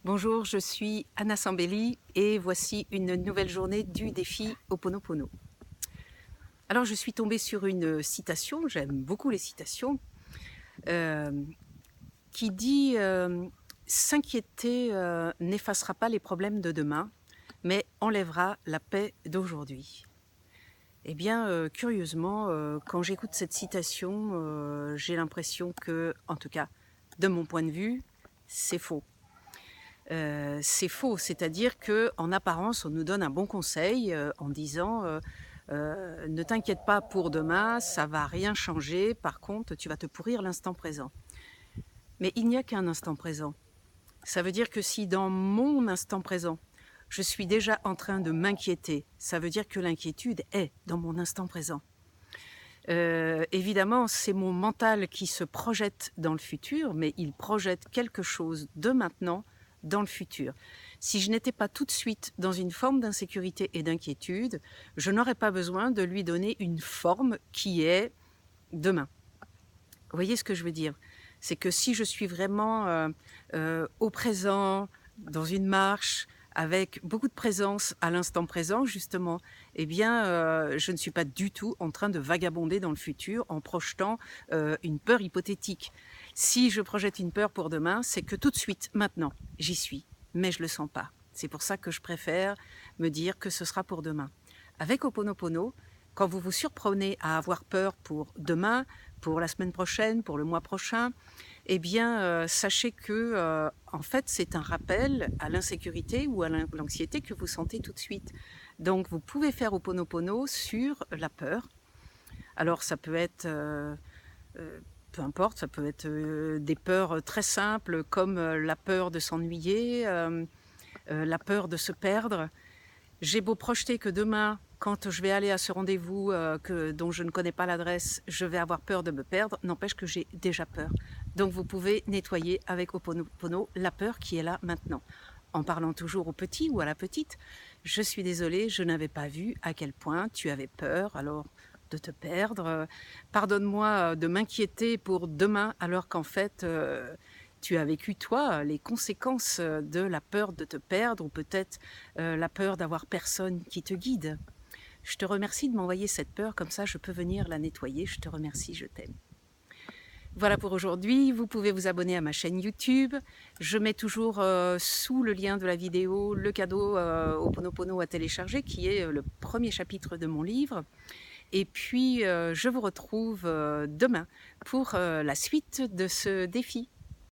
Bonjour, je suis Anna Sambelli et voici une nouvelle journée du défi Ho'oponopono. Alors je suis tombée sur une citation, j'aime beaucoup les citations, euh, qui dit s'inquiéter n'effacera pas les problèmes de demain, mais enlèvera la paix d'aujourd'hui. Eh bien, curieusement, quand j'écoute cette citation, j'ai l'impression que, en tout cas, de mon point de vue, c'est faux. C'est faux, c'est-à-dire qu'en apparence, on nous donne un bon conseil en disant ne t'inquiète pas pour demain, ça va rien changer, par contre, tu vas te pourrir l'instant présent. Mais il n'y a qu'un instant présent. Ça veut dire que si dans mon instant présent, je suis déjà en train de m'inquiéter, ça veut dire que l'inquiétude est dans mon instant présent. Évidemment, c'est mon mental qui se projette dans le futur, mais il projette quelque chose de maintenant dans le futur. Si je n'étais pas tout de suite dans une forme d'insécurité et d'inquiétude, je n'aurais pas besoin de lui donner une forme qui est demain. Vous voyez ce que je veux dire? C'est que si je suis vraiment au présent, dans une marche, avec beaucoup de présence à l'instant présent, justement, eh bien, je ne suis pas du tout en train de vagabonder dans le futur en projetant une peur hypothétique. Si je projette une peur pour demain, c'est que tout de suite, maintenant, j'y suis, mais je ne le sens pas. C'est pour ça que je préfère me dire que ce sera pour demain. Avec Ho'oponopono, quand vous vous surprenez à avoir peur pour demain, pour la semaine prochaine, pour le mois prochain, eh bien, sachez que, en fait, c'est un rappel à l'insécurité ou à l'anxiété que vous sentez tout de suite. Donc, vous pouvez faire Ho'oponopono sur la peur. Alors, ça peut être, peu importe, ça peut être des peurs très simples comme la peur de s'ennuyer, la peur de se perdre. J'ai beau projeter que demain, quand je vais aller à ce rendez-vous dont je ne connais pas l'adresse, je vais avoir peur de me perdre, n'empêche que j'ai déjà peur. Donc vous pouvez nettoyer avec Ho'oponopono la peur qui est là maintenant. En parlant toujours au petit ou à la petite, je suis désolée, je n'avais pas vu à quel point tu avais peur alors de te perdre. Pardonne-moi de m'inquiéter pour demain alors qu'en fait tu as vécu toi les conséquences de la peur de te perdre ou peut-être la peur d'avoir personne qui te guide. Je te remercie de m'envoyer cette peur, comme ça je peux venir la nettoyer. Je te remercie, je t'aime. Voilà pour aujourd'hui, vous pouvez vous abonner à ma chaîne YouTube. Je mets toujours sous le lien de la vidéo le cadeau Ho'oponopono à télécharger qui est le premier chapitre de mon livre. Et puis je vous retrouve demain pour la suite de ce défi.